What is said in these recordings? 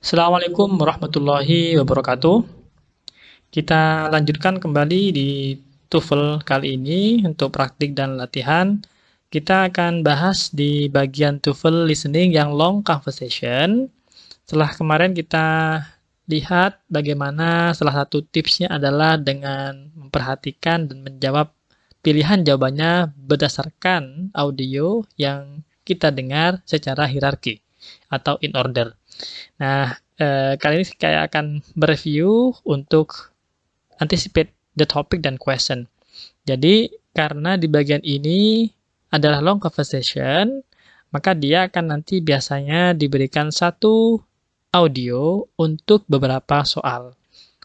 Assalamualaikum warahmatullahi wabarakatuh. Kita lanjutkan kembali di TOEFL kali ini untuk praktik dan latihan. Kita akan bahas di bagian TOEFL listening yang long conversation. Setelah kemarin kita lihat bagaimana salah satu tipsnya adalah dengan memperhatikan dan menjawab pilihan jawabannya berdasarkan audio yang kita dengar secara hierarki atau in order. Nah, kali ini saya akan mereview untuk anticipate the topic dan question. Jadi, karena di bagian ini adalah long conversation, maka dia akan nanti biasanya diberikan satu audio untuk beberapa soal.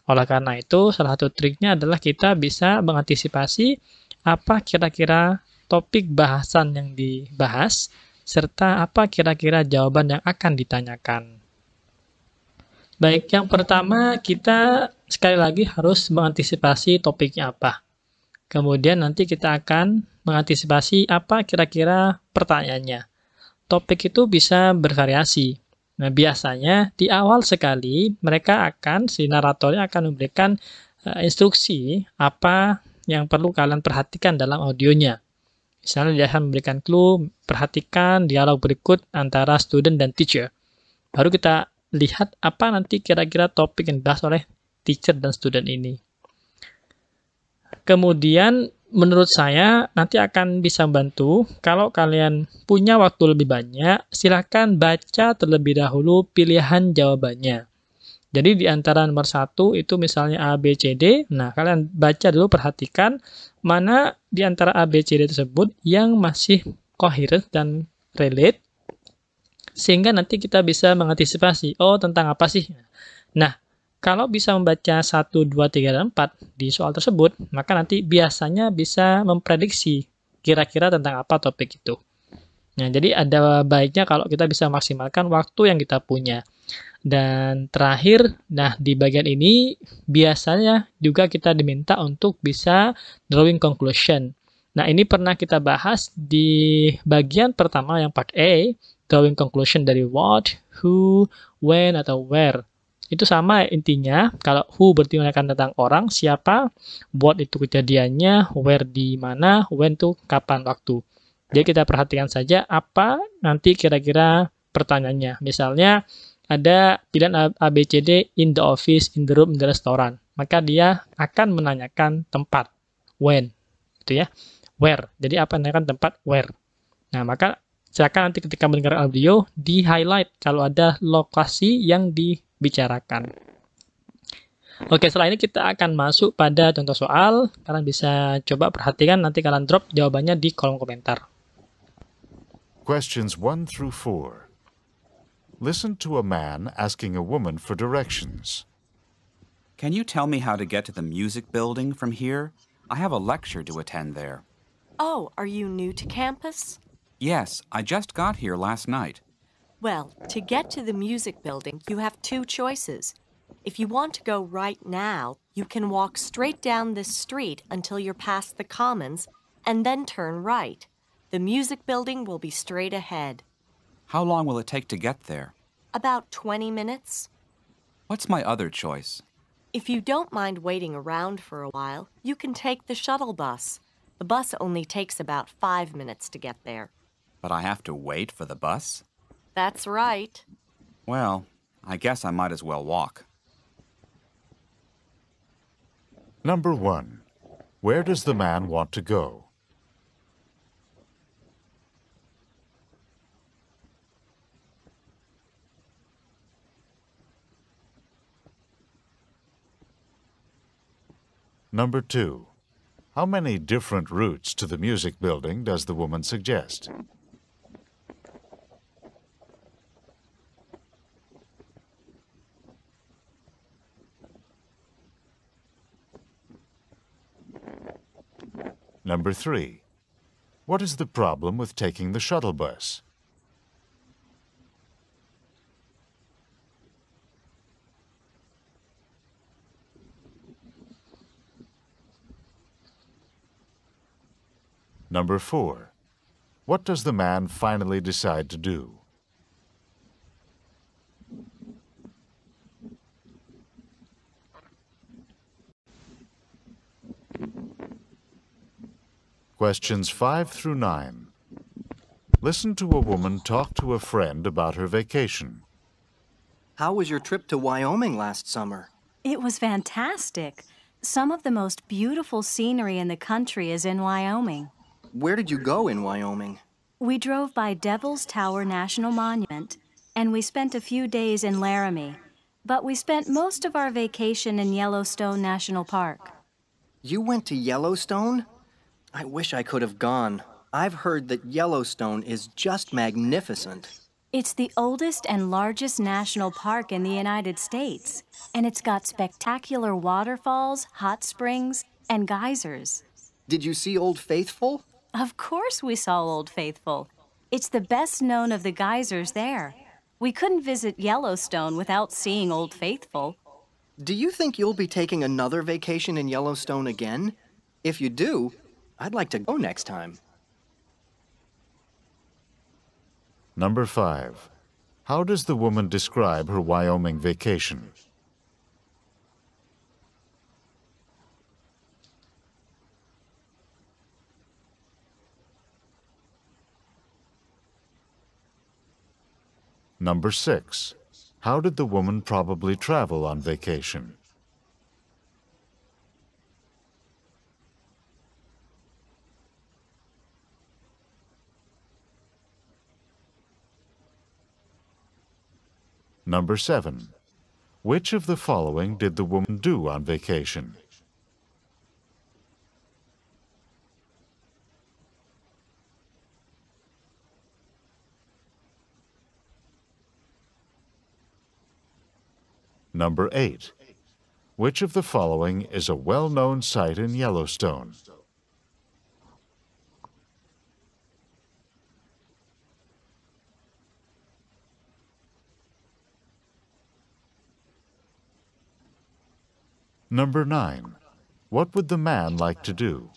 Oleh karena itu, salah satu triknya adalah kita bisa mengantisipasi apa kira-kira topik bahasan yang dibahas, serta apa kira-kira jawaban yang akan ditanyakan. Baik, yang pertama kita sekali lagi harus mengantisipasi topiknya apa. Kemudian nanti kita akan mengantisipasi apa kira-kira pertanyaannya. Topik itu bisa bervariasi. Nah, biasanya di awal sekali si naratornya akan memberikan instruksi apa yang perlu kalian perhatikan dalam audionya. Misalnya dia akan memberikan clue, perhatikan dialog berikut antara student dan teacher. Baru kita lihat apa nanti kira-kira topik yang dibahas oleh teacher dan student ini. Kemudian menurut saya nanti akan bisa membantu kalau kalian punya waktu lebih banyak, silakan baca terlebih dahulu pilihan jawabannya. Jadi di antara nomor 1 itu misalnya A, B, C, D. Nah, kalian baca dulu, perhatikan mana di antara A, B, C, D tersebut yang masih coherent dan relate, sehingga nanti kita bisa mengantisipasi, oh tentang apa sih? Nah, kalau bisa membaca 1, 2, 3, dan 4 di soal tersebut, maka nanti biasanya bisa memprediksi kira-kira tentang apa topik itu. Nah, jadi ada baiknya kalau kita bisa maksimalkan waktu yang kita punya. Dan terakhir, nah di bagian ini biasanya juga kita diminta untuk bisa drawing conclusion. Nah, ini pernah kita bahas di bagian pertama yang part A, drawing conclusion dari what, who, when, atau where. Itu sama intinya, kalau who berarti menanyakan tentang orang, siapa, what itu kejadiannya, where di mana, when itu kapan waktu. Jadi kita perhatikan saja apa nanti kira-kira pertanyaannya. Misalnya ada pilihan A, B, C, D, in the office, in the room, in the restaurant. Maka dia akan menanyakan tempat, when, gitu ya. Where, jadi apa menanyakan tempat, where. Nah, maka silakan nanti ketika mendengar audio, di-highlight kalau ada lokasi yang dibicarakan. Oke, setelah ini kita akan masuk pada contoh soal. Kalian bisa coba perhatikan, nanti kalian drop jawabannya di kolom komentar. Questions 1 through 4. Listen to a man asking a woman for directions. Can you tell me how to get to the music building from here? I have a lecture to attend there. Oh, are you new to campus? Yes, I just got here last night. Well, to get to the music building, you have two choices. If you want to go right now, you can walk straight down this street until you're past the Commons, and then turn right. The music building will be straight ahead. How long will it take to get there? About 20 minutes. What's my other choice? If you don't mind waiting around for a while, you can take the shuttle bus. The bus only takes about 5 minutes to get there. But I have to wait for the bus? That's right. Well, I guess I might as well walk. Number 1. Where does the man want to go? Number 2. How many different routes to the music building does the woman suggest? Number 3. What is the problem with taking the shuttle bus? Number 4. What does the man finally decide to do? Questions 5 through 9. Listen to a woman talk to a friend about her vacation. How was your trip to Wyoming last summer? It was fantastic. Some of the most beautiful scenery in the country is in Wyoming. Where did you go in Wyoming? We drove by Devil's Tower National Monument, and we spent a few days in Laramie. But we spent most of our vacation in Yellowstone National Park. You went to Yellowstone? I wish I could have gone. I've heard that Yellowstone is just magnificent. It's the oldest and largest national park in the United States, and it's got spectacular waterfalls, hot springs, and geysers. Did you see Old Faithful? Of course we saw Old Faithful. It's the best known of the geysers there. We couldn't visit Yellowstone without seeing Old Faithful. Do you think you'll be taking another vacation in Yellowstone again? If you do, I'd like to go next time. Number 5. How does the woman describe her Wyoming vacation? Number 6. How did the woman probably travel on vacation? Number 7. Which of the following did the woman do on vacation? Number 8. Which of the following is a well-known site in Yellowstone? Number 9. What would the man like to do?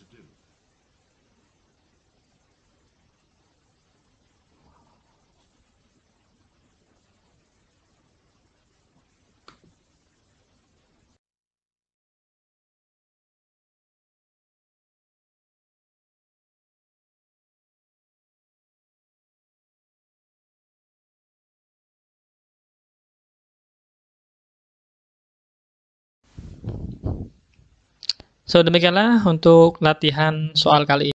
So, demikianlah untuk latihan soal kali ini.